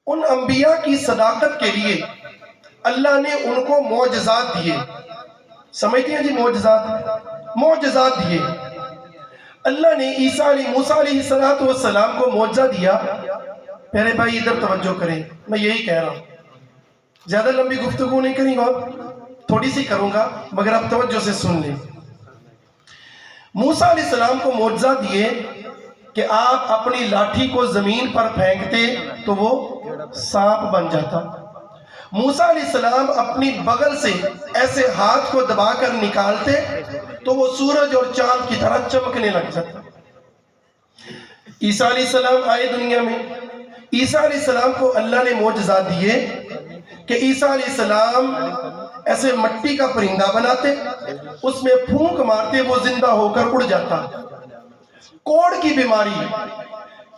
ان انبیاء کی صداقت کے لیے اللہ نے ان کو معجزات دیے. سمجھتے ہیں جی؟ معجزات دیے. اللہ نے موسیٰ علیہ السلام کو معجزہ دیا. پیارے بھائی ادھر توجہ کریں، میں یہی کہہ رہا ہوں، زیادہ لمبی گفتگو نہیں کریں گا، تھوڑی سی کروں گا، مگر آپ توجہ سے سن لیں. موسیٰ علیہ السلام کو معجزہ دیے کہ آپ اپنی لاٹھی کو زمین پر پھینکتے تو وہ سانپ بن جاتا. موسیٰ علیہ السلام اپنی بغل سے ایسے ہاتھ کو دبا کر نکالتے تو وہ سورج اور چاند کی طرح چمکنے لگ جاتا. عیسیٰ علیہ السلام آئے دنیا میں. عیسیٰ علیہ السلام کو اللہ نے معجزات دیے کہ عیسیٰ علیہ السلام ایسے مٹی کا پرندہ بناتے، اس میں پھونک مارتے، وہ زندہ ہو کر اڑ جاتا. کوڑ کی بیماری،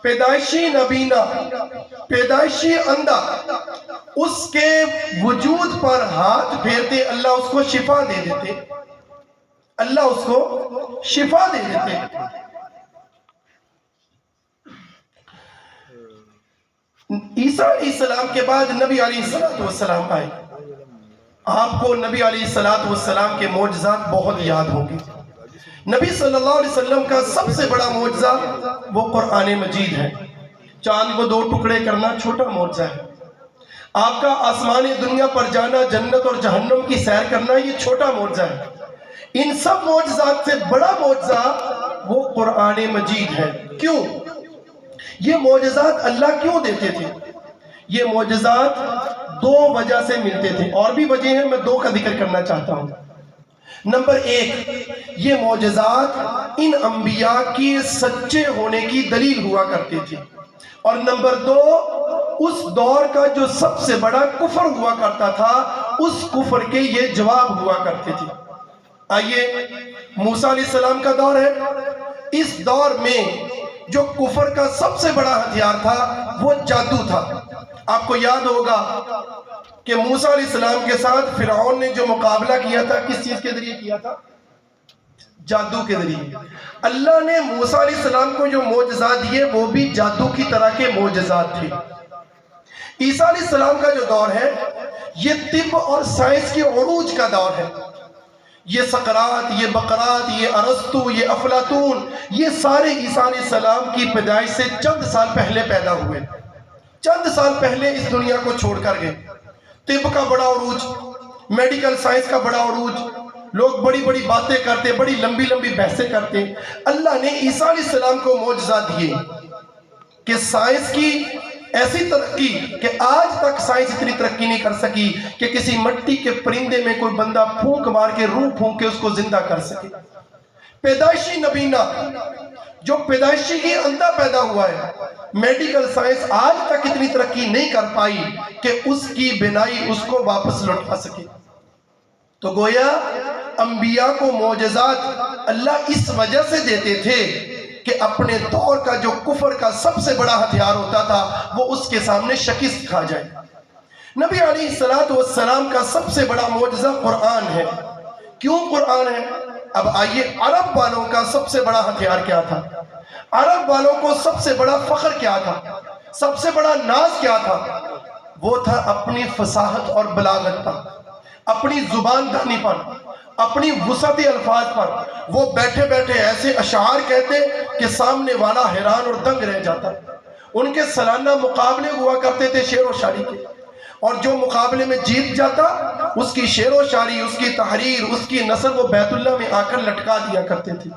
پیدائشی نابینا، پیدائشی اندھا، اس کے وجود پر ہاتھ پھیرتے اللہ اس کو شفا دے دیتے. اللہ اس کو شفا دے دیتے. عیسیٰ علیہ السلام کے بعد نبی علیہ السلام آئے. آپ کو نبی علیہ السلام کے معجزات بہت یاد ہوں گے. نبی صلی اللہ علیہ وسلم کا سب سے بڑا معجزہ وہ قرآن مجید ہے. چاند کو 2 ٹکڑے کرنا چھوٹا معجزہ ہے. آپ کا آسمان دنیا پر جانا، جنت اور جہنم کی سیر کرنا، یہ چھوٹا معجزہ ہے. ان سب معجزات سے بڑا معجزہ وہ قرآن مجید ہے. کیوں؟ یہ معجزات اللہ کیوں دیتے تھے؟ یہ معجزات 2 وجہ سے ملتے تھے، اور بھی وجہ ہیں، میں 2 کا ذکر کرنا چاہتا ہوں. نمبر 1، یہ معجزات ان انبیاء کی سچے ہونے کی دلیل ہوا کرتے تھے. اور نمبر 2، اس دور کا جو سب سے بڑا کفر ہوا کرتا تھا، اس کفر کے یہ جواب ہوا کرتے تھے. آئیے، موسیٰ علیہ السلام کا دور ہے. اس دور میں جو کفر کا سب سے بڑا ہتھیار تھا وہ جادو تھا. آپ کو یاد ہوگا کہ موسیٰ علیہ السلام کے ساتھ فرعون نے جو مقابلہ کیا تھا، کس چیز کے ذریعے کیا تھا؟ جادو کے ذریعے. اللہ نے موسیٰ علیہ السلام کو جو معجزات دیے وہ بھی جادو کی طرح کے معجزات تھے. عیسیٰ علیہ السلام کا جو دور ہے یہ طب اور سائنس کے عروج کا دور ہے. یہ سقراط، یہ بقرات، یہ ارسطو، یہ افلاطون، یہ سارے عیسیٰ علیہ السلام کی پیدائش سے چند سال پہلے پیدا ہوئے، چند سال پہلے اس دنیا کو چھوڑ کر گئے. طب کا بڑا عروج، میڈیکل سائنس کا بڑا عروج، لوگ بڑی بڑی باتیں کرتے، بڑی لمبی لمبی بحثیں کرتے. اللہ نے عیسیٰ علیہ السلام کو معجزات دیے کہ سائنس کی ایسی ترقی کہ آج تک سائنس اتنی ترقی نہیں کر سکی کہ کسی مٹی کے پرندے میں کوئی بندہ پھونک مار کے، روح پھونک کے اس کو زندہ کر سکے. پیدائشی نبینا، جو پیدائشی ہی اندھا پیدا ہوا ہے، میڈیکل سائنس آج تک اتنی ترقی نہیں کر پائی کہ اس کی بینائی اس کو واپس لوٹا سکے. تو گویا انبیاء کو معجزات اللہ اس وجہ سے دیتے تھے کہ اپنے دور کا جو کفر کا سب سے بڑا ہتھیار ہوتا تھا وہ اس کے سامنے شکست کھا جائے. نبی علیہ السلام کا سب سے بڑا معجزہ قرآن ہے. کیوں قرآن ہے؟ اب آئیے، عرب والوں کا سب سے بڑا ہتھیار کیا تھا؟ عرب والوں کو سب سے بڑا فخر کیا تھا؟ سب سے بڑا ناز کیا تھا؟ وہ تھا اپنی فصاحت اور بلاغت پر، اپنی زبان دانی پر، اپنی وسعت الفاظ پر. وہ بیٹھے بیٹھے ایسے اشعار کہتے کہ سامنے والا حیران اور دنگ رہ جاتا. ان کے سالانہ مقابلے ہوا کرتے تھے شعر و شاعری کے، اور جو مقابلے میں جیت جاتا اس کی شعر و شاعری، اس کی تحریر، اس کی نثر وہ بیت اللہ میں آ کر لٹکا دیا کرتے تھے.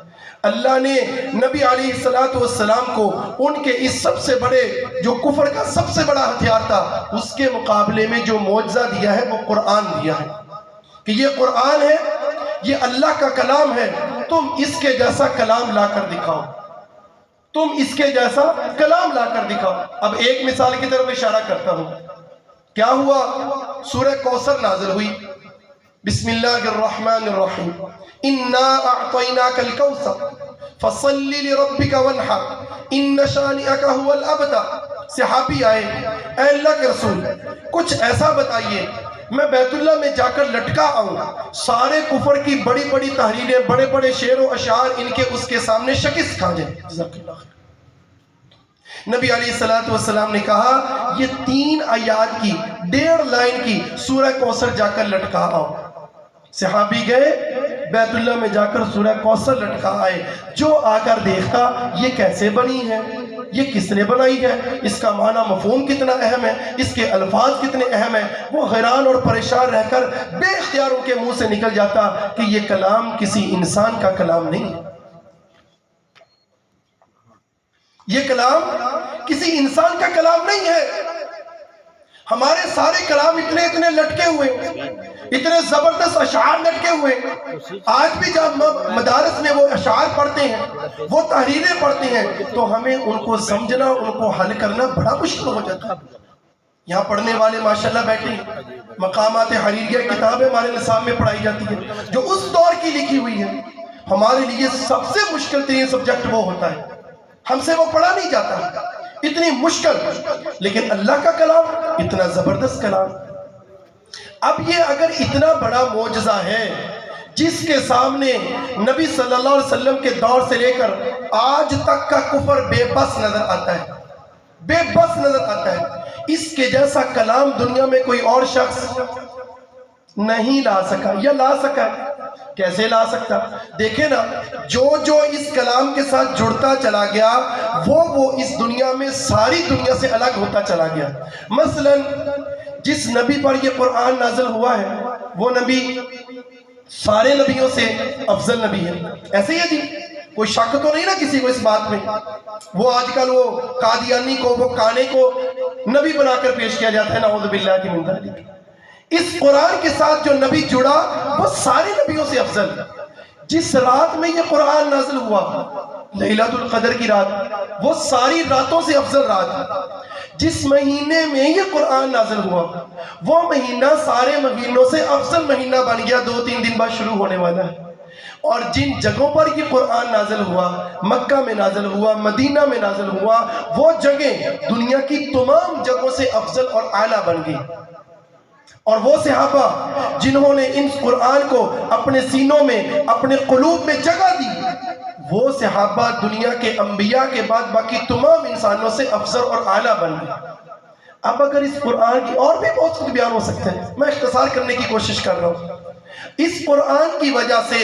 اللہ نے نبی علیہ السلام کو ان کے اس سب سے بڑے جو کفر کا سب سے بڑا ہتھیار تھا اس کے مقابلے میں جو معجزہ دیا ہے وہ قرآن دیا ہے کہ یہ قرآن ہے، یہ اللہ کا کلام ہے، تم اس کے جیسا کلام لا کر دکھاؤ، تم اس کے جیسا کلام لا کر دکھاؤ. اب ایک مثال کی طرف اشارہ کرتا ہوں. کیا ہوا؟ سورہ کوثر نازل ہوئی. بسم اللہ الرحمن الرحیم. انا اعطیناک الکوثر فصل لربک وانحر ان شانئک هو الابتر. صحابی آئے، اے اللہ کے رسول کچھ ایسا بتائیے میں بیت اللہ میں جا کر لٹکا آؤں، سارے کفر کی بڑی بڑی تحریریں، بڑے بڑے شعر و اشعار ان کے اس کے سامنے شکست کھا جائیں. نبی علیہ الصلوۃ والسلام نے کہا یہ 3 آیات کی 1.5 لائن کی سورہ کوثر جا کر لٹکا آؤ۔ صحابی گئے بیت اللہ میں جا کر سورہ کوثر لٹکا آئے۔ جو آ کر دیکھتا یہ کیسے بنی ہے، یہ کس نے بنائی ہے، اس کا معنی مفہوم کتنا اہم ہے، اس کے الفاظ کتنے اہم ہیں، وہ حیران اور پریشان رہ کر بے اختیار ان کے منہ سے نکل جاتا کہ یہ کلام کسی انسان کا کلام نہیں ہے، یہ کلام کسی انسان کا کلام نہیں ہے۔ ہمارے سارے کلام اتنے لٹکے ہوئے، اتنے زبردست اشعار لٹکے ہوئے۔ آج بھی جب مدارس میں وہ اشعار پڑھتے ہیں، وہ تحریریں پڑھتے ہیں، تو ہمیں ان کو سمجھنا، ان کو حل کرنا بڑا مشکل ہو جاتا ہے۔ یہاں پڑھنے والے ماشاءاللہ بیٹھے ہیں، مقامات حریریہ کتابیں ہمارے نصاب میں پڑھائی جاتی ہے جو اس دور کی لکھی ہوئی ہے۔ ہمارے لیے سب سے مشکل ترین سبجیکٹ وہ ہوتا ہے، ہم سے وہ پڑھا نہیں جاتا، اتنی مشکل، لیکن اللہ کا کلام اتنا زبردست کلام۔ اب یہ اگر اتنا بڑا معجزہ ہے جس کے سامنے نبی صلی اللہ علیہ وسلم کے دور سے لے کر آج تک کا کفر بے بس نظر آتا ہے، بے بس نظر آتا ہے، اس کے جیسا کلام دنیا میں کوئی اور شخص نہیں لا سکا، یا لا سکا کیسے لا سکتا؟ دیکھیں نا، جو اس کلام کے ساتھ جڑتا چلا گیا وہ اس دنیا میں ساری دنیا سے الگ ہوتا چلا گیا۔ مثلا جس نبی پر یہ قرآن نازل ہوا ہے وہ نبی سارے نبیوں سے افضل نبی ہے، ایسے ہی ہے جی، کوئی شک تو نہیں نا کسی کو اس بات میں۔ وہ آج کل وہ قادیانی کو، وہ کانے کو نبی بنا کر پیش کیا جاتا ہے، نعوذ باللہ کی من ذالک۔ اس قرآن کے ساتھ جو نبی جڑا وہ سارے نبیوں سے افضل۔ جس رات میں یہ قرآن نازل ہوا، لیلۃ القدر کی رات، وہ ساری راتوں سے افضل رات۔ جس مہینے میں یہ قرآن نازل ہوا وہ مہینہ سارے مہینوں سے افضل مہینہ بن گیا، 2-3 دن بعد شروع ہونے والا ہے۔ اور جن جگہوں پر یہ قرآن نازل ہوا، مکہ میں نازل ہوا، مدینہ میں نازل ہوا، وہ جگہیں دنیا کی تمام جگہوں سے افضل اور اعلیٰ بن گئی۔ اور وہ صحابہ جنہوں نے ان قرآن کو اپنے سینوں میں، اپنے قلوب میں جگہ دی، وہ صحابہ دنیا کے انبیاء کے بعد باقی تمام انسانوں سے افضل اور اعلیٰ بن گئے۔ اب اگر اس قرآن کی اور بھی بہت کچھ بیان ہو سکتے ہیں، میں اختصار کرنے کی کوشش کر رہا ہوں۔ اس قرآن کی وجہ سے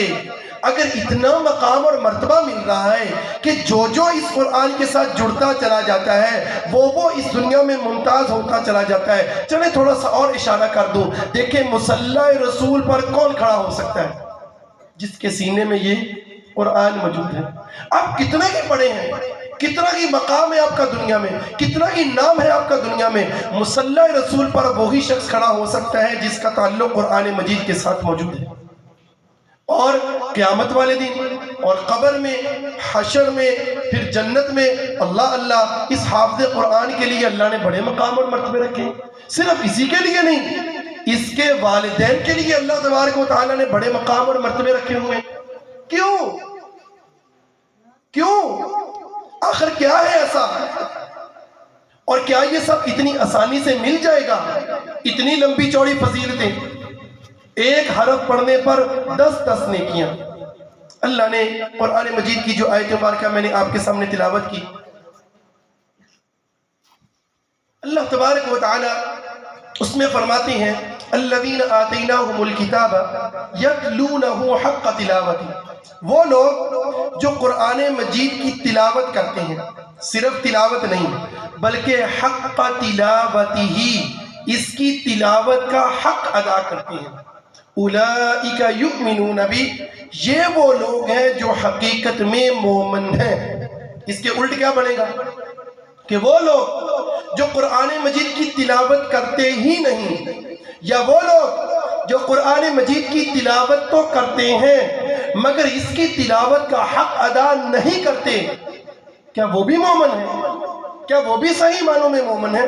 اگر اتنا مقام اور مرتبہ مل رہا ہے کہ جو اس قرآن کے ساتھ جڑتا چلا جاتا ہے وہ اس دنیا میں ممتاز ہوتا چلا جاتا ہے۔ چلیں تھوڑا سا اور اشارہ کر دوں، دیکھیں مصلی رسول پر کون کھڑا ہو سکتا ہے؟ جس کے سینے میں یہ قرآن موجود ہے۔ آپ کتنے ہی پڑھے ہیں، کتنا ہی مقام ہے آپ کا دنیا میں، کتنا ہی نام ہے آپ کا دنیا میں، مصلی رسول پر وہی شخص کھڑا ہو سکتا ہے جس کا تعلق قرآن مجید کے ساتھ موجود ہے۔ اور قیامت والے دن اور قبر میں، حشر میں، پھر جنت میں، اللہ اللہ، اس حافظ قرآن کے لیے اللہ نے بڑے مقام اور مرتبے رکھے۔ صرف اسی کے لیے نہیں، اس کے والدین کے لیے اللہ تبارک و تعالیٰ نے بڑے مقام اور مرتبے رکھے ہوئے۔ کیوں؟ آخر کیا ہے ایسا؟ اور کیا یہ سب اتنی آسانی سے مل جائے گا؟ اتنی لمبی چوڑی فضیلتیں، ایک حرف پڑھنے پر 10 نیکیاں۔ اللہ نے قرآن مجید کی جو آیت مبارکہ میں نے آپ کے سامنے تلاوت کی، اللہ تبارک و تعالی اس میں فرماتے ہیں الذین آتیناہم الکتاب یتلونہ حق تلاوتہ، وہ لوگ جو قرآن مجید کی تلاوت کرتے ہیں، صرف تلاوت نہیں بلکہ حق تلاوتہ، اس کی تلاوت کا حق ادا کرتے ہیں۔ اولئک یؤمنون بہ، یہ وہ لوگ ہیں جو حقیقت میں مومن ہیں۔ اس کے الٹ کیا بنے گا کہ وہ لوگ جو قرآن مجید کی تلاوت کرتے ہی نہیں، یا وہ لوگ جو قرآن مجید کی تلاوت تو کرتے ہیں مگر اس کی تلاوت کا حق ادا نہیں کرتے، کیا وہ بھی مومن ہیں؟ کیا وہ بھی صحیح معنوں میں مومن ہیں؟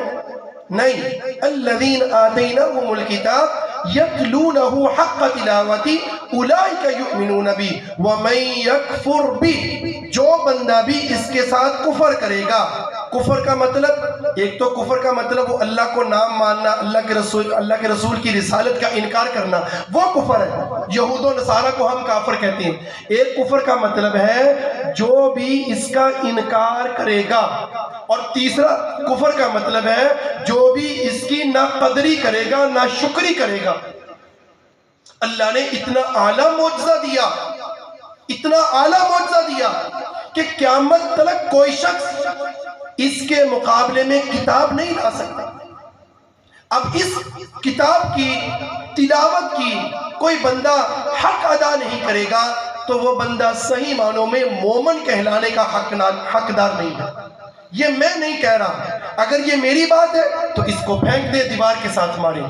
نہیں۔ الذین آتیناہم الکتاب یتلونہ حق تلاوتی اولئک یؤمنون بہ ومن یکفر بہ، جو بندہ بھی اس کے ساتھ کفر کرے گا، کفر کا مطلب، ایک تو کفر کا مطلب وہ اللہ کو نام ماننا، اللہ کے رسول کی رسالت کا انکار کرنا، وہ کفر ہے، یہود و نصارہ کو ہم کافر کہتے ہیں۔ ایک کفر کا مطلب ہے جو بھی اس کا انکار کرے گا، اور تیسرا کفر کا مطلب ہے جو بھی اس کی نہ قدری کرے گا نہ شکری کرے گا۔ اللہ نے اتنا اعلیٰ معجزہ دیا، اتنا اعلیٰ معجزہ دیا کہ قیامت تک کوئی شخص اس کے مقابلے میں کتاب نہیں لا سکتا۔ اب اس کتاب کی تلاوت کی کوئی بندہ حق ادا نہیں کرے گا تو وہ بندہ صحیح معنوں میں مومن کہلانے کا حقدار نہیں ہے۔ یہ میں نہیں کہہ رہا، اگر یہ میری بات ہے تو اس کو پھینک دے، دیوار کے ساتھ مارے۔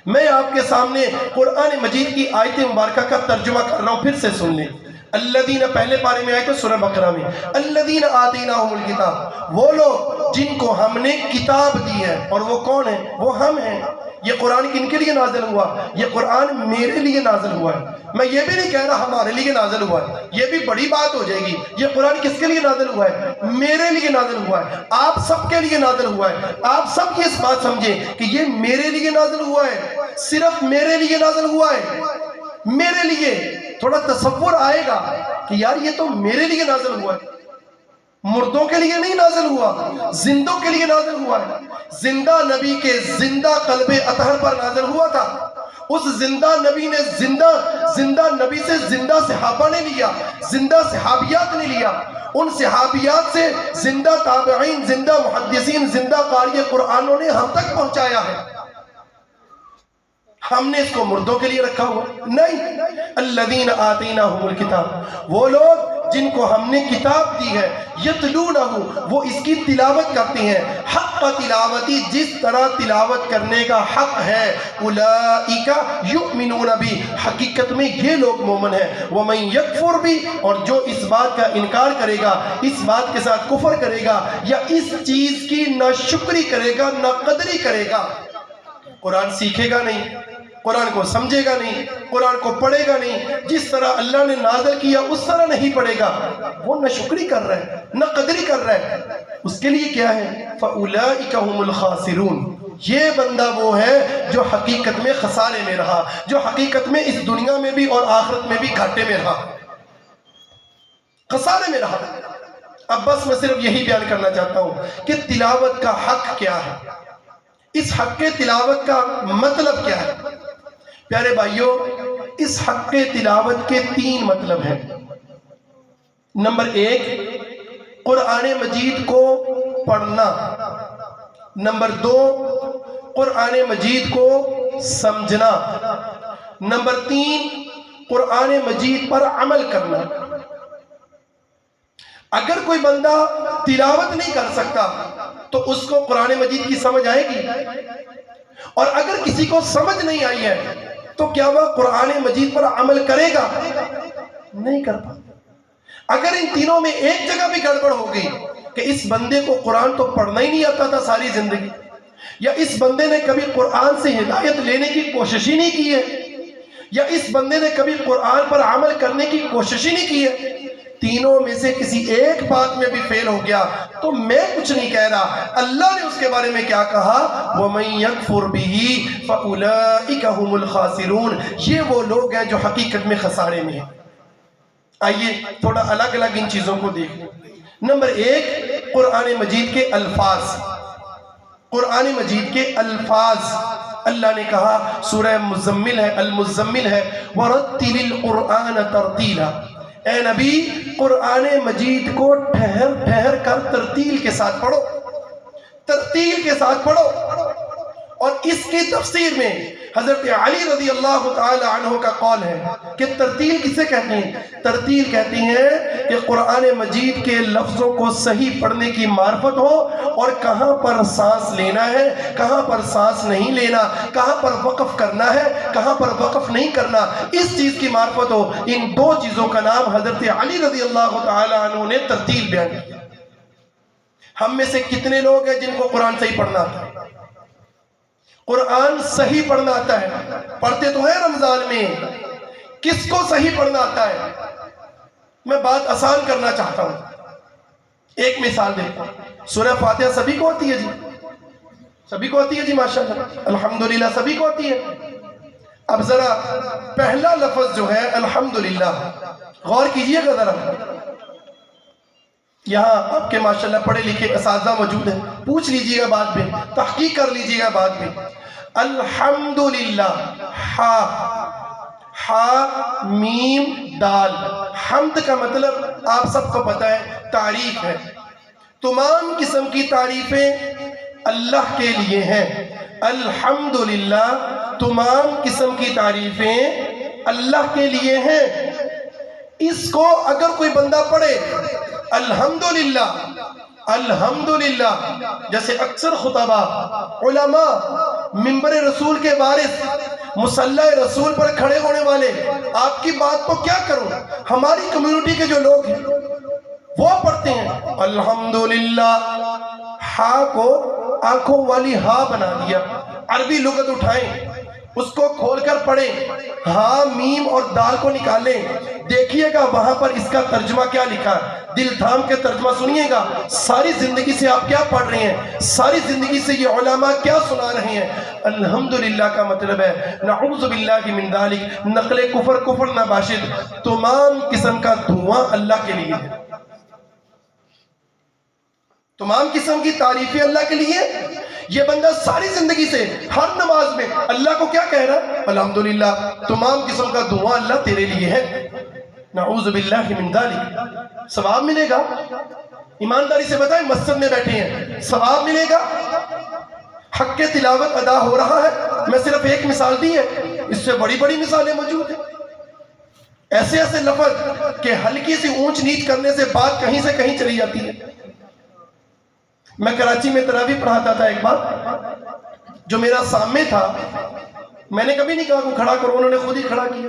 میں آپ کے سامنے قرآن مجید کی آیت مبارکہ کا ترجمہ کر رہا ہوں، پھر سے سن لیں۔ الذین، پہلے پارے میں آئے تھے سورہ بقرہ میں، الذین آتیناہم الکتاب، وہ لوگ جن کو ہم نے کتاب دی ہے، اور وہ کون ہیں؟ وہ ہم ہیں۔ یہ قرآن کن کے لیے نازل ہوا؟ یہ قرآن میرے لیے نازل ہوا ہے۔ میں یہ بھی نہیں کہہ رہا ہمارے لیے نازل ہوا ہے، یہ بھی بڑی بات ہو جائے گی۔ یہ قرآن کس کے لیے نازل ہوا ہے؟ میرے لیے نازل ہوا ہے، آپ سب کے لیے نازل ہوا ہے۔ آپ سب کی اس بات سمجھیں کہ یہ میرے لیے نازل ہوا ہے، صرف میرے لیے نازل ہوا ہے۔ میرے لیے تھوڑا تصور آئے گا کہ یار یہ تو میرے لیے نازل ہوا ہے، مردوں کے لیے نہیں نازل ہوا، زندوں کے لیے نازل ہوا ہے۔ زندہ نبی کے زندہ قلب اطہر پر نازل ہوا تھا۔ اس زندہ نبی نے زندہ نبی سے زندہ صحابہ نے لیا، زندہ صحابیات نے لیا، ان صحابیات سے زندہ تابعین، زندہ محدثین، زندہ قاری قرآنوں نے ہم تک پہنچایا ہے۔ ہم نے اس کو مردوں کے لیے رکھا ہوا نہیں۔ الذین آتیناہم الکتاب، وہ لوگ جن کو ہم نے کتاب دی ہے، یتلونہ، وہ اس کی تلاوت کرتے ہیں، حق تلاوتی، جس طرح تلاوت کرنے کا حق ہے، اولئک یؤمنون بہ، حقیقت میں یہ لوگ مومن ہیں، ومن یکفر بہ، اور جو اس بات کا انکار کرے گا، اس بات کے ساتھ کفر کرے گا، یا اس چیز کی نہ شکری کرے گا نہ قدری کرے گا، قرآن سیکھے گا نہیں، قرآن کو سمجھے گا نہیں، قرآن کو پڑھے گا نہیں، جس طرح اللہ نے نازل کیا اس طرح نہیں پڑھے گا، وہ نہ شکری کر رہا ہے نہ قدری کر رہا ہے، اس کے لیے کیا ہے؟ فَأُولَئِكَ هُمُ الْخَاسِرُونَ، یہ بندہ وہ ہے جو حقیقت میں خسارے میں رہا، جو حقیقت میں اس دنیا میں بھی اور آخرت میں بھی گھاٹے میں رہا، خسارے میں رہا۔ اب بس میں صرف یہی بیان کرنا چاہتا ہوں کہ تلاوت کا حق کیا ہے، اس حق تلاوت کا مطلب کیا ہے۔ پیارے بھائیوں، اس حق تلاوت کے 3 مطلب ہیں۔ نمبر 1، قرآن مجید کو پڑھنا۔ نمبر 2، قرآن مجید کو سمجھنا۔ نمبر 3، قرآن مجید پر عمل کرنا۔ اگر کوئی بندہ تلاوت نہیں کر سکتا تو اس کو قرآن مجید کی سمجھ آئے گی، اور اگر کسی کو سمجھ نہیں آئی ہے تو کیا وہ قرآن مجید پر عمل کرے گا؟ نہیں کر پاتا۔ اگر ان تینوں میں ایک جگہ بھی گڑبڑ ہو گئی کہ اس بندے کو قرآن تو پڑھنا ہی نہیں آتا تھا ساری زندگی، یا اس بندے نے کبھی قرآن سے ہدایت لینے کی کوشش ہی نہیں کی ہے، یا اس بندے نے کبھی قرآن پر عمل کرنے کی کوشش ہی نہیں کی ہے، تینوں میں سے کسی ایک بات میں بھی فیل ہو گیا تو میں کچھ نہیں کہہ رہا، اللہ نے اس کے بارے میں کیا کہا؟ وَمَن يَكْفُرْ بِهِ فَأُولَئِكَ هُمُ الْخَاسِرُونَ، یہ وہ لوگ ہیں جو حقیقت میں خسارے میں ہیں۔ آئیے تھوڑا الگ الگ ان چیزوں کو دیکھ لیں۔ نمبر 1، قرآن مجید کے الفاظ۔ قرآن مجید کے الفاظ، اللہ نے کہا، سورہ مزمل ہے، المزمل ہے، وَرَتِّلِ الْقُرْآنَ تَرْتِيلًا، اے نبی قرآن مجید کو ٹھہر ٹھہر کر ترتیل کے ساتھ پڑھو، ترتیل کے ساتھ پڑھو۔ اور اس کی تفسیر میں حضرت علی رضی اللہ تعالی عنہ کا قول ہے کہ ترتیل کسے کہتے ہیں؟ ترتیل کہتی ہیں کہ قرآن مجید کے لفظوں کو صحیح پڑھنے کی معرفت ہو، اور کہاں پر سانس لینا ہے، کہاں پر سانس نہیں لینا، کہاں پر وقف کرنا ہے، کہاں پر وقف نہیں کرنا، اس چیز کی معرفت ہو۔ ان 2 چیزوں کا نام حضرت علی رضی اللہ تعالی عنہ نے ترتیل بیان کیا۔ ہم میں سے کتنے لوگ ہیں جن کو قرآن صحیح پڑھنا آتا ہے؟ قرآن صحیح پڑھنا آتا ہے؟ پڑھتے تو ہیں رمضان میں، کس کو صحیح پڑھنا آتا ہے؟ میں بات آسان کرنا چاہتا ہوں، ایک مثال دیکھو، سورہ فاتحہ سبھی کو آتی ہے جی، سبھی کو آتی ہے جی ماشاءاللہ، الحمدللہ سبھی کو آتی ہے۔ اب ذرا پہلا لفظ جو ہے الحمدللہ، غور کیجئے گا ذرا، یہاں آپ کے ماشاءاللہ پڑھے لکھے اساتذہ موجود ہیں، پوچھ لیجئے گا بعد میں، تحقیق کر لیجئے گا بعد میں۔ الحمدللہ، ہا میم دال، حمد کا مطلب آپ سب کو پتہ ہے تعریف ہے، تمام قسم کی تعریفیں اللہ کے لیے ہیں۔ الحمدللہ، تمام قسم کی تعریفیں اللہ کے لیے ہیں۔ اس کو اگر کوئی بندہ پڑھے الحمدللہ الحمدللہ، جیسے اکثر خطبہ علماء منبر رسول کے وارث مصلی رسول پر کھڑے ہونے والے، آپ کی بات کو کیا کروں، ہماری کمیونٹی کے جو لوگ ہیں وہ پڑھتے ہیں الحمدللہ، ہا کو آنکھوں والی ہا بنا دیا۔ عربی لغت اٹھائیں، اس کو کھول کر پڑھیں، ہا میم اور دال کو نکالیں، دیکھیے گا وہاں پر اس کا ترجمہ کیا لکھا ہے، دل تھام کے ترجمہ سنیے گا۔ ساری زندگی سے آپ کیا پڑھ رہے ہیں، ساری زندگی سے یہ علماء کیا سنا رہے ہیں۔ الحمدللہ کا مطلب ہے نعوذ باللہ من ذالک، نقل کفر نباشد، تمام قسم کا دھواں اللہ کے لیے ہے، تمام قسم کی تعریفیں اللہ کے لیے۔ یہ بندہ ساری زندگی سے ہر نماز میں اللہ کو کیا کہہ رہا ہے، الحمدللہ، تمام قسم کا دعا اللہ تیرے لیے ہے، نعوذ باللہ من ذالک۔ ثواب ملے گا، ایمانداری سے بتائیں، مسجد میں بیٹھے ہیں، ثواب ملے گا، حق کے تلاوت ادا ہو رہا ہے۔ میں صرف ایک مثال دی ہے، اس سے بڑی بڑی مثالیں موجود ہیں، ایسے ایسے لفظ کہ ہلکی سی اونچ نیچ کرنے سے بات کہیں سے کہیں چلی جاتی ہے۔ میں کراچی میں تراویح پڑھاتا تھا، ایک بار جو میرا سامنے تھا، میں نے کبھی نہیں کہا کہ کھڑا کرو، انہوں نے خود ہی کھڑا کیا۔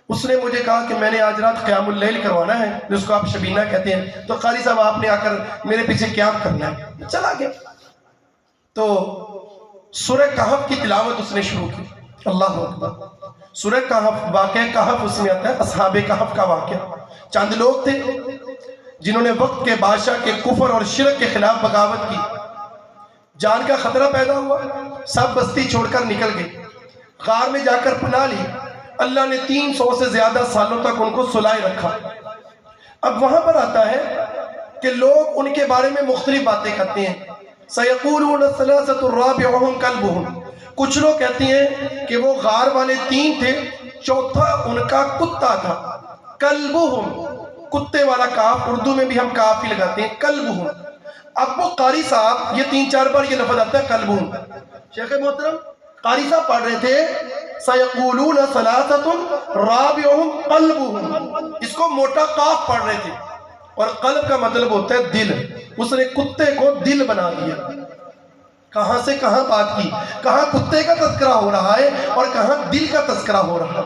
اس نے مجھے کہا کہ میں نے آج رات قیام اللیل کروانا ہے، جس کو آپ شبینہ کہتے ہیں، تو قاری صاحب آپ نے آ کر میرے پیچھے قیام کرنا ہے۔ چلا گیا تو سورہ کہف کی تلاوت اس نے شروع کی، اللہ اکبر۔ سورہ کہف، واقعہ کہف اس میں آتا ہے، اصحاب کہف کا واقعہ۔ چند لوگ تھے جنہوں نے وقت کے بادشاہ کے کفر اور شرک کے خلاف بغاوت کی، جان کا خطرہ پیدا ہوا، سب بستی چھوڑ کر نکل گئے، غار میں جا کر پناہ لی۔ اللہ نے 300 سے زیادہ سالوں تک ان کو سلائے رکھا۔ اب وہاں پر آتا ہے کہ لوگ ان کے بارے میں مختلف باتیں کرتے ہیں۔ سَيَقُولُونَ ثَلَاثَةٌ رَابِعُهُمْ كَلْبُهُمْ، کچھ لوگ کہتے ہیں کہ وہ غار والے 3 تھے، چوتھا ان کا کتا تھا۔ کلبہم، کتے والا کاف، اردو میں بھی ہم کاف ہی لگاتے ہیں، کلبہم۔ اب وہ قاری صاحب، یہ 3-4 بار یہ لفظ آتا ہے کلبہم، شیخ محترم قاری صاحب پڑھ رہے تھے سَيَقُولُونَ ثَلَاثَةٌ رَابِعُهُمْ قَلْبُهُمْ، اس کو موٹا قاف پڑھ رہے تھے، اور قلب کا مطلب ہوتا ہے دل۔ اس نے کتے کو دل بنا دیا۔ کہاں سے کہاں بات کی، کہاں کتے کا تذکرہ ہو رہا ہے اور کہاں دل کا تذکرہ ہو رہا ہے۔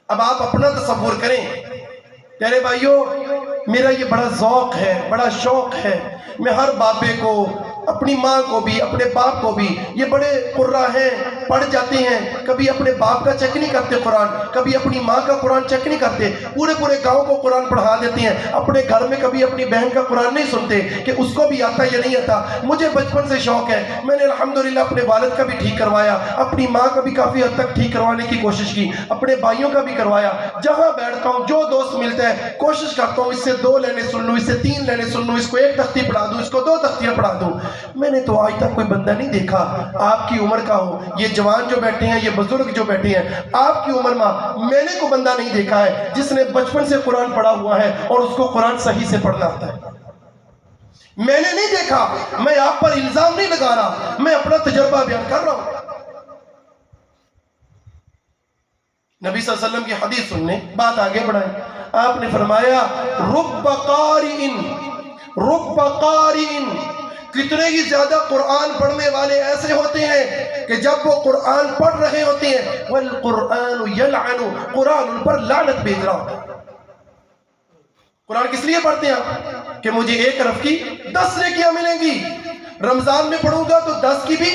اب آپ اپنا تصور کریں، پیارے بھائیوں، میرا یہ بڑا ذوق ہے، بڑا شوق ہے، میں ہر بابے کو، اپنی ماں کو بھی، اپنے باپ کو بھی، یہ بڑے قرہ ہیں، پڑھ جاتے ہیں، کبھی اپنے باپ کا چیک نہیں کرتے قرآن، کبھی اپنی ماں کا قرآن چیک نہیں کرتے، پورے گاؤں کو قرآن پڑھا دیتے ہیں، اپنے گھر میں کبھی اپنی بہن کا قرآن نہیں سنتے کہ اس کو بھی آتا یا نہیں آتا۔ مجھے بچپن سے شوق ہے، میں نے الحمدللہ اپنے والد کا بھی ٹھیک کروایا، اپنی ماں کا بھی کافی حد تک ٹھیک کروانے کی کوشش کی، اپنے بھائیوں کا بھی کروایا۔ جہاں بیٹھتا ہوں، جو دوست ملتا ہے، کوشش کرتا ہوں اس سے 2 لائنیں سن لوں، اس سے 3 لائنیں سن لوں، اس کو 1 تختی پڑھا دوں، اس کو 2 تختیاں پڑھا دوں۔ میں نے تو آج تک کوئی بندہ نہیں دیکھا آپ کی عمر کا ہو، یہ جوان جو بیٹھے ہیں، یہ بزرگ جو بیٹھے ہیں، آپ کی عمر میں نے کوئی بندہ نہیں دیکھا ہے جس نے بچپن سے قرآن پڑھا ہوا ہے اور اس کو قرآن صحیح سے پڑھنا آتا ہے۔ میں نے نہیں دیکھا، میں آپ پر الزام نہیں لگا رہا، میں اپنا تجربہ بیان کر رہا ہوں۔ نبی صلی اللہ علیہ وسلم کی حدیث سننے، بات آگے بڑھائیں۔ آپ نے فرمایا رب قارئ، کتنے ہی زیادہ قرآن پڑھنے والے ایسے ہوتے ہیں کہ جب وہ قرآن پڑھ رہے ہوتے ہیں والقرآن یلعن، قرآن ان پر لعنت بھیج رہا ہوتا ہے۔ قرآن کس لیے پڑھتے ہیں آپ؟ کہ مجھے 1 حرف کی 10 نیکیاں ملیں گی۔ رمضان میں پڑھوں گا تو 10 کی بھی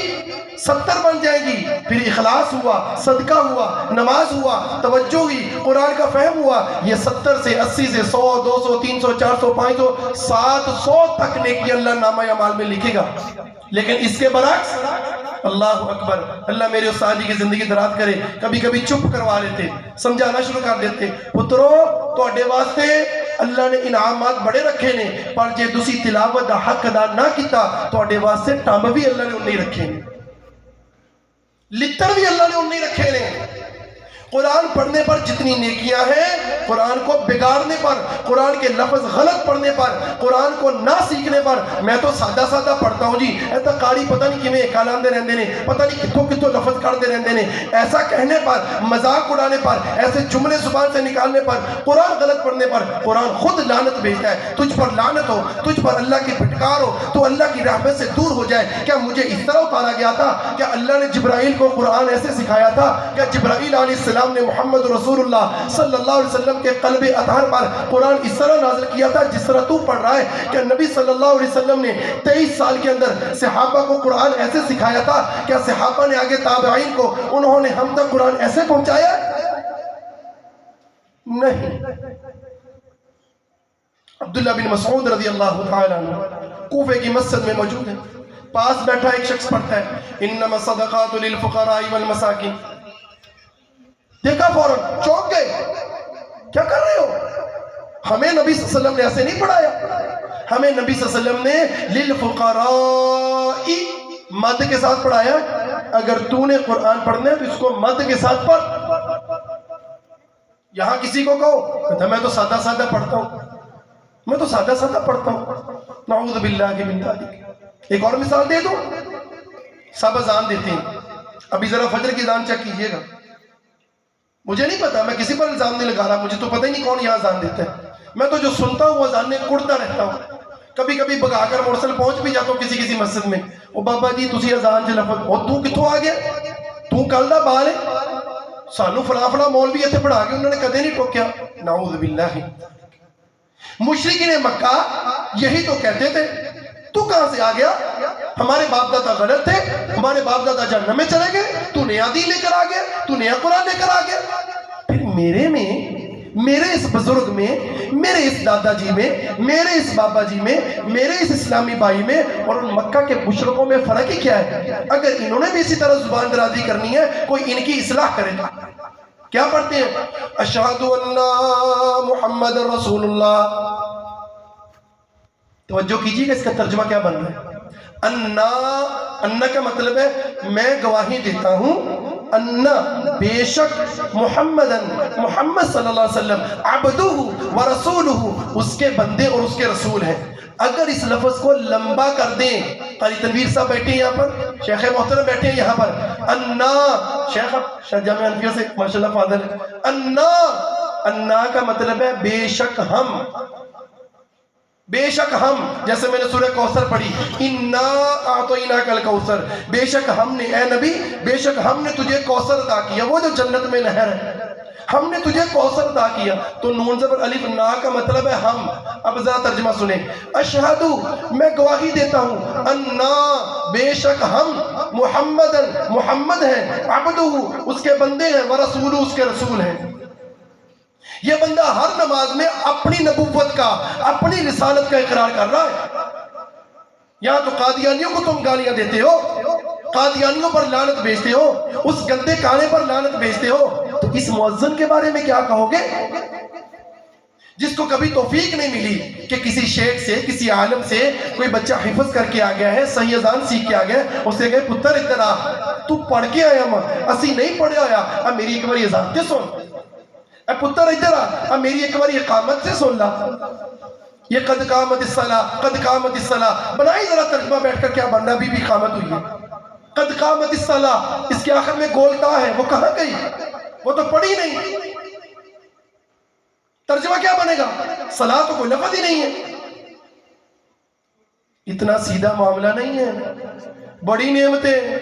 70 بن جائیں گی. پھر اخلاص ہوا، صدقہ ہوا، نماز ہوا، توجہ ہوئی، قرآن کا فہم ہوا. یہ 70 سے 80 سے 100 200 300 400 500 700 تک نیکی اللہ نامہ اعمال میں لکھے گا. لیکن اس کے برعکس اللہ اکبر، اللہ میرے استاد جی کی زندگی دراز کرے، کبھی کبھی چپ کروا لیتے، سمجھانا شروع کر دیتے. پترو تواڈے واسطے اللہ نے انعامات بڑے رکھے نے، پر جے تسی تلاوت دا حق ادا نہ کیتا تواڈے واسطے ٹمب بھی اللہ نے انہیں رکھے نے، لتر بھی اللہ نے انہیں رکھے نے. قرآن پڑھنے پر جتنی نیکیاں ہیں، قرآن کو بگاڑنے پر، قرآن کے لفظ غلط پڑھنے پر، قرآن کو نہ سیکھنے پر. میں تو سادہ سادہ پڑھتا ہوں جی، ایسا قاری پتہ نہیں کیویں کالاندے رہندے نے، پتہ نہیں کتوں کتوں لفظ کھڑتے رہندے نے. ایسا کہنے پر، مذاق اڑانے پر، ایسے جملے زبان سے نکالنے پر، قرآن غلط پڑھنے پر قرآن خود لعنت بھیجتا ہے. تجھ پر لعنت ہو، تجھ پر اللہ کی پھٹکار ہو، تو اللہ کی رحمت سے دور ہو جائے. کیا مجھے اس طرح اتارا گیا تھا؟ کیا اللہ نے جبرائیل کو قرآن ایسے سکھایا تھا؟ کیا جبرائیل علیہ السلام نے محمد رسول اللہ صلی اللہ علیہ وسلم کے قلب اطہر پر قرآن اس طرح نازل کیا تھا جس طرح تو پڑھ رہا ہے؟ کیا نبی صلی اللہ علیہ وسلم نے 23 سال کے اندر صحابہ کو قرآن ایسے سکھایا تھا؟ کیا صحابہ نے آگے تابعین کو، انہوں نے ہم تک قرآن ایسے پہنچایا؟ نہیں. عبداللہ بن مسعود رضی اللہ تعالیٰ عنہ کوفے کی مسجد میں موجود ہے. پاس بیٹھا ایک شخص پڑھتا ہے انما الصدقات للفقراء والمساکین. دیکھا فوراً چونک گئے، کیا کر رہے ہو؟ ہمیں نبی صلی اللہ علیہ وسلم نے ایسے نہیں پڑھایا. ہمیں نبی صلی اللہ علیہ وسلم نے للفقراء مد کے ساتھ پڑھایا. اگر تو نے قرآن پڑھنا ہے تو اس کو مد کے ساتھ پڑھ. یہاں کسی کو کہو کہتا میں تو سادہ سادہ پڑھتا ہوں، میں تو سادہ سادہ پڑھتا ہوں، نعوذ باللہ من ذالک. ایک اور مثال دے دو. سب اذان دیتے ہیں، ابھی ذرا فجر کی اذان چیک کیجئے گا. مجھے نہیں پتا، میں کسی پر الزام نہیں لگا رہا، مجھے تو پتہ ہی نہیں کون یہاں اذان دیتا ہے. میں تو جو سنتا ہوں وہ اذانیں کڑتا رہتا ہوں. کبھی کبھی بگا کر مرسل پہنچ بھی جاتا ہوں کسی مسجد میں. او بابا جی تسی اذان چ لفظ، اور تو کتوں آ گیا؟ تو کل دا بال ہے، سانو فلاں فلاں مولوی ایتھے پڑھا کے انہوں نے کدے نہیں ٹوکیا. نعوذ باللہ. مشرکین مکہ یہی تو کہتے تھے. تو کہاں سے آ گیا؟ ہمارے باپ دادا غلط تھے، ہمارے باپ دادا جہنم میں چلے گئے، تو نیا دین لے کر آ گیا، تو نیا قرآن لے کر آ گیا. پھر میرے میں، میرے اس بزرگ میں، میرے اس دادا جی میں، میرے اس بابا جی میں، میرے اس اسلامی بھائی میں اور ان مکہ کے مشرکوں میں فرق ہی کیا ہے؟ اگر انہوں نے بھی اسی طرح زبان درازی کرنی ہے، کوئی ان کی اصلاح کرے. کیا پڑھتے ہیں؟ اشہد ان محمد رسول اللہ. توجہ کیجیے گا اس کا ترجمہ کیا بن رہا ہے. انا کا مطلب ہے میں گواہی دیتا ہوں، انا بے شک، محمد صلی اللہ علیہ وسلم عبدہ و رسولہ اس کے بندے اور اس کے رسول ہیں. اگر اس لفظ کو لمبا کر دیں، قاری تنویر صاحب بیٹھے ہیں یہاں پر، شیخ محترم بیٹھے ہیں یہاں پر، انا شیخ جامعہ حنفیہ سے ماشاءاللہ فاضل ہے. انا کا مطلب ہے بے شک ہم، بے شک ہم، جیسے میں نے سورہ کوثر پڑھی انا اعطیناک الکوثر، بے شک ہم نے، اے نبی بے شک ہم نے تجھے کوثر عطا کیا، وہ جو جنت میں نہر ہے، ہم نے تجھے کوثر عطا کیا. تو نون زبر الف نا کا مطلب ہے ہم. اب ذرا ترجمہ سنیں. اشہدو میں گواہی دیتا ہوں، انا بے شک ہم، محمد ہیں، عبدہ اس کے بندے ہیں، ورسولہ اس کے رسول ہیں. یہ بندہ ہر نماز میں اپنی نبوت کا، اپنی رسالت کا اقرار کر رہا ہے. یہاں تو قادیانیوں کو تم گالیاں دیتے ہو، قادیانیوں پر لعنت بھیجتے ہو، اس گندے کانے پر لعنت بھیجتے ہو. تو اس مؤذن کے بارے میں کیا کہو گے جس کو کبھی توفیق نہیں ملی کہ کسی شیخ سے، کسی عالم سے کوئی بچہ حفظ کر کے آ گیا ہے، صحیح اذان سیکھ کے آ گیا ہے، اسے کہے پتر ادھر آ، تو پڑھ کے آیا ماں، اسی نہیں پڑھے آیا، اب میری ایک بار اذان تے سن، اے پتر ادھر آ، اب میری ایک بار اقامت سے سن لا. یہ قد قامت الصلاۃ، قد قامت الصلاۃ بنائی ذرا ترجمہ بیٹھ کر، کیا بننا بھی اقامت ہوئی ہے. قد قامت الصلاۃ اس کے آخر میں گولتا ہے، وہ کہاں گئی؟ وہ تو پڑھی نہیں. ترجمہ کیا بنے گا؟ صلاۃ تو کوئی لفظ ہی نہیں ہے. اتنا سیدھا معاملہ نہیں ہے. بڑی نعمتیں،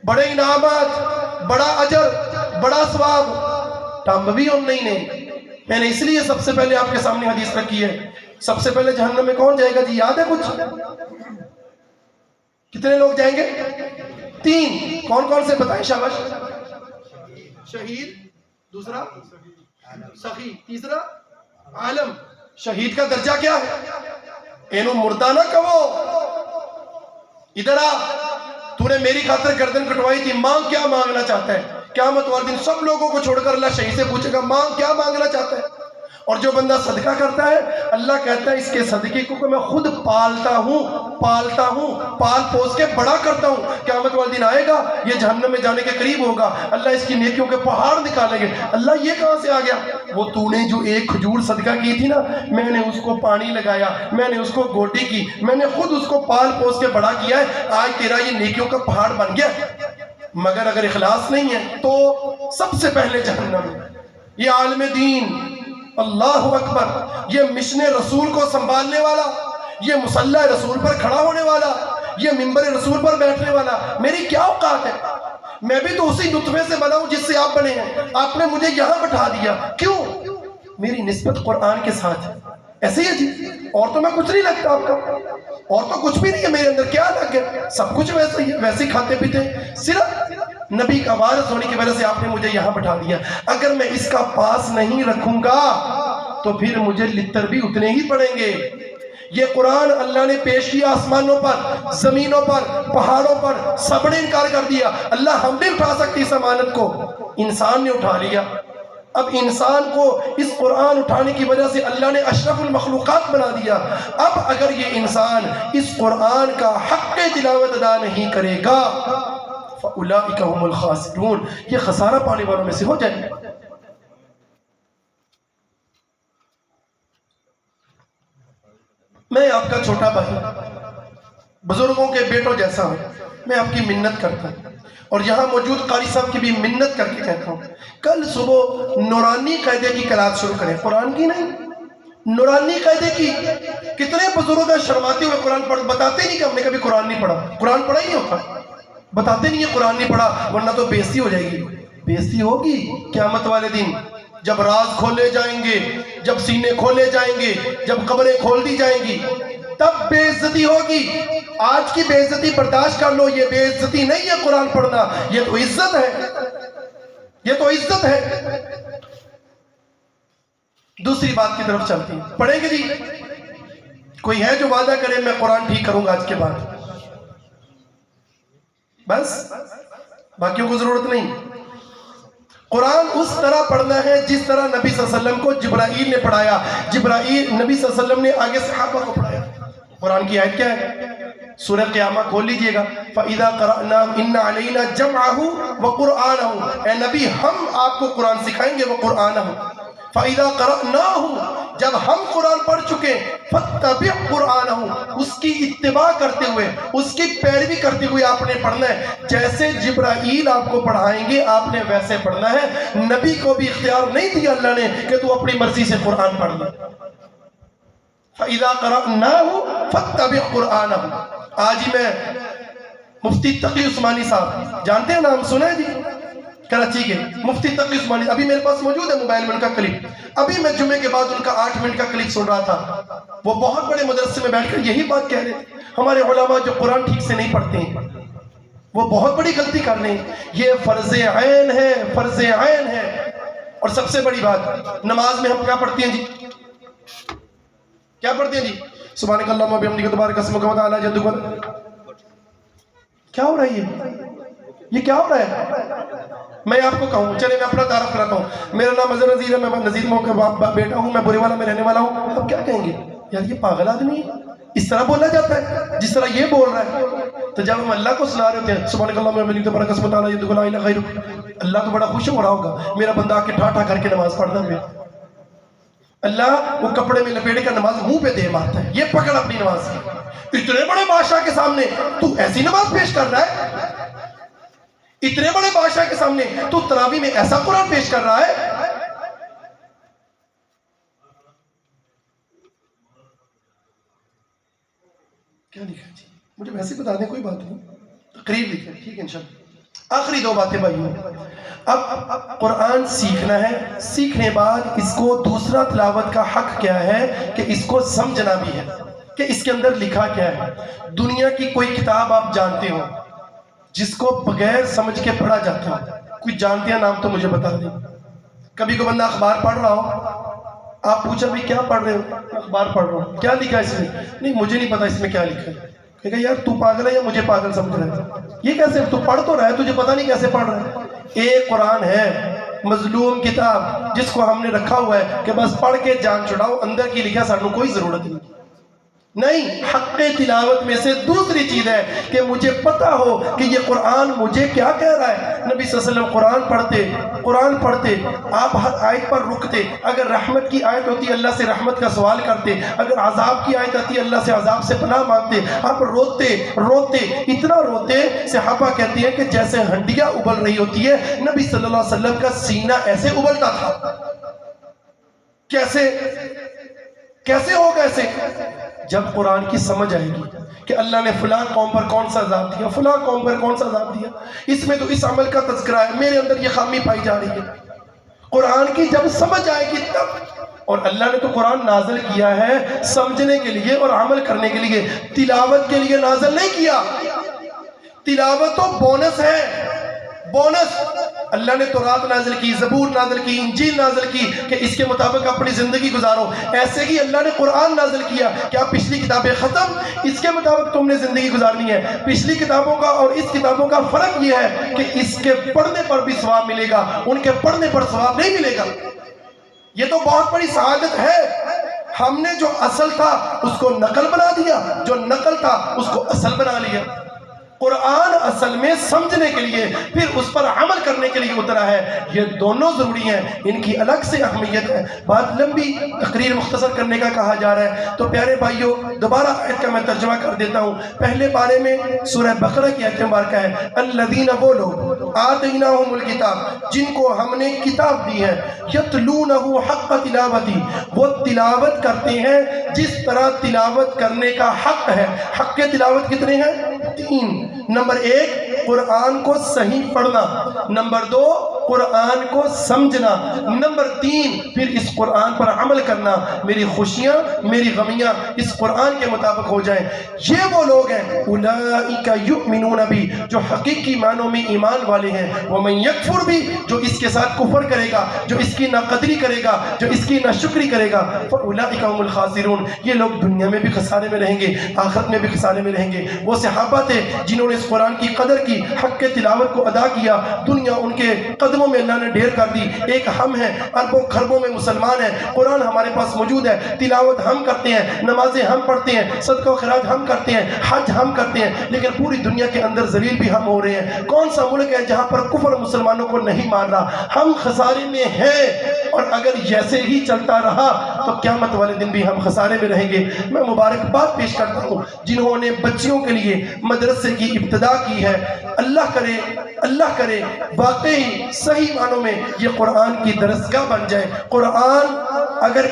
بڑے انعامات، بڑا اجر، بڑا ثواب، ٹمب بھی ہم نہیں نے. میں نے اس لیے سب سے پہلے آپ کے سامنے حدیث رکھی ہے. سب سے پہلے جہنم میں کون جائے گا جی؟ یاد ہے کچھ؟ کتنے لوگ جائیں گے؟ 3. کون کون سے بتائیں شاباش؟ شہید، دوسرا سخی، تیسرا عالم. شہید کا درجہ کیا ہے؟ اینو مردہ نہ کہو، ادھر آ، تو نے میری خاطر گردن کٹوائی تھی، مانگ کیا مانگنا چاہتا ہے؟ قیامت والے دن سب لوگوں کو چھوڑ کر اللہ شہید سے پوچھے گا مانگ کیا مانگنا چاہتا ہے؟ اور جو بندہ صدقہ کرتا ہے اللہ کہتا ہے اس کے صدقے کو میں خود پالتا ہوں، پال پوس کے بڑا کرتا ہوں. قیامت والے دن آئے گا، یہ جہنم میں جانے کے قریب ہوگا، اللہ اس کی نیکیوں کے پہاڑ نکالیں گے. اللہ یہ کہاں سے آ گیا؟ وہ تو نے جو ایک کھجور صدقہ کی تھی نا، میں نے اس کو پانی لگایا، میں نے اس کو گوڈی کی، میں نے خود اس کو پال پوس کے بڑا کیا ہے، آج تیرا یہ نیکیوں کا پہاڑ بن گیا. مگر اگر اخلاص نہیں ہے تو سب سے پہلے جہنم میں. یہ عالم دین، اللہ اکبر، یہ مشن رسول کو سنبھالنے والا، یہ مصلی رسول پر کھڑا ہونے والا، یہ ممبر رسول پر بیٹھنے والا، میری کیا اوقات ہے؟ میں بھی تو اسی نطفے سے بنا ہوں جس سے آپ بنے ہیں. آپ نے مجھے یہاں بٹھا دیا، کیوں؟ میری نسبت قرآن کے ساتھ ہے. ایسے ہی ہے جی، اور تو میں کچھ نہیں لگتا آپ کا، اور تو کچھ بھی نہیں ہے میرے اندر، کیا لگ گیا؟ سب کچھ ویسے ہی ہے، ویسے ہی کھاتے پیتے، صرف نبی کا وارث ہونے کی وجہ سے آپ نے مجھے یہاں بٹھا دیا. اگر میں اس کا پاس نہیں رکھوں گا تو پھر مجھے لتر بھی اتنے ہی پڑیں گے. یہ قرآن اللہ نے پیش کیا آسمانوں پر، زمینوں پر، پہاڑوں پر، سب نے انکار کر دیا. اللہ ہم بھی اٹھا سکتی اس امانت کو، انسان نے اٹھا لیا. اب انسان کو اس قرآن اٹھانے کی وجہ سے اللہ نے اشرف المخلوقات بنا دیا. اب اگر یہ انسان اس قرآن کا حق تلاوت ادا نہیں کرے گا فَأُولَئِكَ هُمُ الْخَاسِرُونَ، یہ خسارہ پانے والوں میں سے ہو جائے. میں آپ کا چھوٹا بھائی، بزرگوں کے بیٹوں جیسا ہوں، میں آپ کی منت کرتا ہوں اور یہاں موجود قاری صاحب کی بھی منت کر کے کہتا ہوں کل صبح نورانی قاعدے کی کلاس شروع کریں، قرآن کی نہیں، نورانی قاعدے کی. کتنے بزرگ شرماتے ہوئے قرآن پڑھ بتاتے نہیں کہ ہم نے کبھی قرآن نہیں پڑھا. قرآن پڑھا ہی نہیں ہوتا، بتاتے نہیں ہے قرآن نہیں پڑھا، ورنہ تو بےزتی ہو جائے گی. بےزتی ہوگی قیامت والے دن، جب راز کھولے جائیں گے، جب سینے کھولے جائیں گے، جب قبریں کھول دی جائیں گی، تب بے عزتی ہوگی. آج کی بے عزتی برداشت کر لو، یہ بے عزتی نہیں ہے قرآن پڑھنا، یہ تو عزت ہے، یہ تو عزت ہے. دوسری بات کی طرف چلتے ہیں، پڑھیں گے جی؟ کوئی ہے جو وعدہ کرے میں قرآن ٹھیک کروں گا آج کے بعد؟ بس باقیوں کو ضرورت نہیں. قرآن اس طرح پڑھنا ہے جس طرح نبی صلی اللہ علیہ وسلم کو جبرائیل نے پڑھایا. جبرائیل نبی صلی اللہ علیہ وسلم نے آگے صحابہ کو پڑھایا. قرآن کی آیت کیا ہے؟ سورہ قیامہ کھول لیجئے گا. فَإِذَا قَرَأْنَاهُ إِنَّ عَلَيْنَا جَمْعَهُ وَقُرْآنَهُ، اے نبی ہم آپ کو قرآن سکھائیں گے. وَقُرْآنَهُ فَإِذَا قَرَأْنَاهُ، جب ہم قرآن پڑھ چکے، فَاتَّبِعْ قُرْآنَهُ، اس کی اتباع کرتے ہوئے، اس کی پیروی کرتے ہوئے آپ نے پڑھنا ہے. جیسے جبرائیل آپ کو پڑھائیں گے آپ نے ویسے پڑھنا ہے. نبی کو بھی اختیار نہیں دیا اللہ نے کہ تو اپنی مرضی سے قرآن پڑھ لے. فَإِذَا قَرَأْنَاهُ فَاتَّبِعْ قُرْآنَهُ. آج ہی میں مفتی تقی عثمانی صاحب، جانتے ہیں نام سنا ہے جی؟ کراچی کے مفتی تقی عثمانی، ابھی میرے پاس موجود ہے موبائل میں ان کا کلپ. ابھی میں جمعے کے بعد ان کا 8 منٹ کا کلپ سن رہا تھا. وہ بہت بڑے مدرسے میں بیٹھ کر یہی بات کہہ رہے تھے، ہمارے علماء جو قرآن ٹھیک سے نہیں پڑھتے ہیں وہ بہت بڑی غلطی کر رہے ہیں. یہ فرض عین ہے، فرض عین ہے. اور سب سے بڑی بات، نماز میں ہم کیا پڑھتے ہیں جی؟ کیا پڑھتے ہیں جی؟ سبحانک اللہم و بحمدک تبارک اسمک و تعالی جدک. کیا ہو رہا ہے یہ کیا ہو رہا ہے؟ میں آپ کو کہوں، چلے میں اپنا تعارف کراتا ہوں. میرا نام اظہر نذیر ہے، میں نذیر محمد کا بیٹا ہوں، میں بورے والا میں رہنے والا ہوں. اب کیا کہیں گے؟ یار یہ پاگل آدمی ہے، اس طرح بولا جاتا ہے جس طرح یہ بول رہا ہے. تو جب ہم اللہ کو سنا رہے ہوتے ہیں سبحانک اللہم و بحمدک تبارک اسمک و تعالی جدک لا الہ غیرک، اللہ تو بڑا خوش ہو رہا ہوگا میرا بندہ آ کے ٹھا ٹھا کر کے نماز پڑھتا ہے. اللہ وہ کپڑے میں لپیٹ کر نماز منہ پہ دے مارتا ہے، یہ پکڑ اپنی نماز. اتنے بڑے بادشاہ کے سامنے تو ایسی نماز پیش کر رہا ہے؟ اتنے بڑے بادشاہ کے سامنے تو تراویح میں ایسا قرآن پیش کر رہا ہے؟ کیا لکھا جی؟ مجھے ویسے بتا دیں، کوئی بات نہیں، تقریر لکھیں، ٹھیک ہے انشاءاللہ. آخری 2 باتیں بھائیوں. اب قرآن سیکھنا ہے، سیکھنے بعد اس کو دوسرا تلاوت کا حق کیا ہے کہ اس کو سمجھنا بھی ہے. کہ اس کے اندر لکھا کیا ہے. دنیا کی کوئی کتاب آپ جانتے ہو جس کو بغیر سمجھ کے پڑھا جاتا ہے؟ کوئی جانتے ہیں نام تو مجھے بتا دیں. کبھی کوئی بندہ اخبار پڑھ رہا ہو, آپ پوچھا بھائی کیا پڑھ رہے ہو؟ اخبار پڑھ رہا ہوں. کیا لکھا ہے اس میں؟ نہیں مجھے نہیں پتا اس میں کیا لکھا ہے. کہے گا یار تو پاگل ہے یا مجھے پاگل سمجھ رہا ہے؟ یہ کیسے, تو پڑھ تو رہا ہے, تجھے پتا نہیں کیسے پڑھ رہا ہے. ایک قرآن ہے مظلوم کتاب جس کو ہم نے رکھا ہوا ہے کہ بس پڑھ کے جان چھڑاؤ, اندر کی لکھا سانوں کوئی ضرورت نہیں. نہیں, حق تلاوت میں سے دوسری چیز ہے کہ مجھے پتا ہو کہ یہ قرآن مجھے کیا کہہ رہا ہے. نبی صلی اللہ علیہ وسلم قرآن پڑھتے, آپ ہر آیت پر رکتے. اگر رحمت کی آیت ہوتی اللہ سے رحمت کا سوال کرتے, اگر عذاب کی آیت آتی اللہ سے عذاب سے پناہ مانگتے. آپ روتے اتنا روتے, صحابہ کہتے ہیں کہ جیسے ہنڈیاں ابل رہی ہوتی ہے, نبی صلی اللہ علیہ وسلم کا سینہ ایسے ابلتا تھا. کیسے ہوگا ایسے؟ جب قرآن کی سمجھ آئے گی کہ اللہ نے فلاں قوم پر کون سا عذاب دیا, فلاں قوم پر کون سا عذاب دیا, اس میں تو اس عمل کا تذکرہ ہے, میرے اندر یہ خامی پائی جا رہی ہے. قرآن کی جب سمجھ آئے گی تب. اور اللہ نے تو قرآن نازل کیا ہے سمجھنے کے لیے اور عمل کرنے کے لیے, تلاوت کے لیے نازل نہیں کیا. تلاوت تو بونس ہے, بونس. اللہ نے تورات نازل کی, زبور نازل کی, انجیل نازل کی کہ اس کے مطابق اپنی زندگی گزارو. ایسے ہی اللہ نے قرآن نازل کیا. کیا پچھلی کتابیں ختم, اس کے مطابق تم نے زندگی گزارنی ہے. پچھلی کتابوں کا اور اس کتابوں کا فرق یہ ہے کہ اس کے پڑھنے پر بھی ثواب ملے گا, ان کے پڑھنے پر ثواب نہیں ملے گا. یہ تو بہت بڑی سعادت ہے. ہم نے جو اصل تھا اس کو نقل بنا دیا, جو نقل تھا اس کو اصل بنا لیا. قرآن اصل میں سمجھنے کے لیے پھر اس پر عمل کرنے کے لیے اترا ہے. یہ دونوں ضروری ہیں, ان کی الگ سے اہمیت ہے. بات لمبی, تقریر مختصر کرنے کا کہا جا رہا ہے, تو پیارے بھائیوں دوبارہ آیت کا میں ترجمہ کر دیتا ہوں. پہلے بارے میں سورہ بقرہ کی آیت مبارکہ ہے, الذین, وہ لوگ, آتیناہم الکتاب, جن کو ہم نے کتاب دی ہے, یتلونہ حق تلاوتی, وہ تلاوت کرتے ہیں جس طرح تلاوت کرنے کا حق ہے. حق کے تلاوت کتنے ہیں؟ 3. نمبر 1 قرآن کو صحیح پڑھنا, نمبر 2 قرآن کو سمجھنا, نمبر 3 پھر اس قرآن پر عمل کرنا. میری خوشیاں میری غمیاں اس قرآن کے مطابق ہو جائیں. یہ وہ لوگ ہیں اولئک یؤمنون بھی, جو حقیقی معنوں میں ایمان والے ہیں. ومن یکفر بھی, جو اس کے ساتھ کفر کرے گا, جو اس کی ناقدری کرے گا, جو اس کی ناشکری کرے گا, فاولئک هم الخاسرون, یہ لوگ دنیا میں بھی خسارے میں رہیں گے, آخرت میں بھی خسارے میں رہیں گے. وہ صحابہ تھے جنہوں نے اس قرآن کی قدر کی, حق کے تلاوت کو ادا کیا. دنیا ان کے قدموں میں اللہ نے ڈھیر کر دی. ایک ہم ہیں, اربوں خربوں میں مسلمان ہیں, قرآن ہمارے پاس موجود ہے, تلاوت ہم کرتے ہیں, نمازیں ہم پڑھتے ہیں, صدقہ و خیرات ہم کرتے ہیں, حج ہم کرتے ہیں, لیکن پوری دنیا کے اندر ذلیل بھی ہم ہو رہے ہیں. کون سا ملک ہے جہاں پر کفر مسلمانوں کو نہیں مار رہا؟ ہم خسارے میں ہیں, اور اگر جیسے ہی چلتا رہا تو قیامت والے دن بھی ہم خسارے میں رہیں گے. میں مبارکباد پیش کرتا ہوں جنہوں نے بچیوں کے لیے مدرسے کی ابتدا کی ہے. اللہ کرے واقعی صحیح معنوں میں یہ قرآن کی درسگاہ بن جائے. قرآن اگر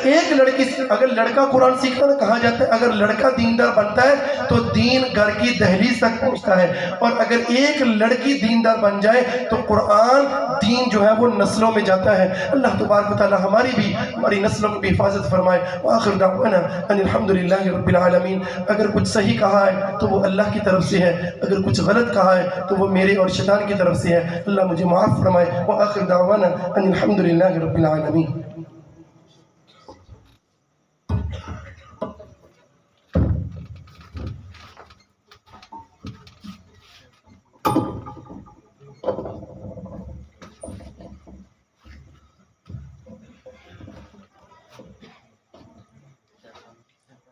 لڑکا قرآن سیکھتا ہے, کہا جاتا ہے اگر لڑکا دیندار بنتا ہے تو دین گھر کی دہلیز تک پہنچتا ہے, اور اگر ایک لڑکی دیندار بن جائے تو قرآن دین جو ہے وہ نسلوں میں جاتا ہے. اللہ تبارک و تعالی ہماری نسلوں کی بھی حفاظت فرمائے. وآخر دعوانا ان الحمدللہ رب العالمین. اگر کچھ صحیح کہا ہے تو وہ اللہ کی طرف سے ہے, اگر کچھ غلط کہا ہے تو وہ میرے اور شیطان کی طرف سے ہے. اللہ مجھے معاف فرمائے. وآخر دعوانا ان الحمدللہ رب العالمین.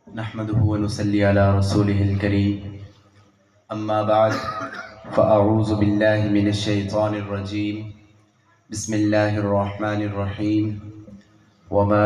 نحمده ونصلي على رسوله الكريم. أما بعد فأعوذ بالله من الشيطان الرجيم. بسم الله الرحمن الرحيم. وما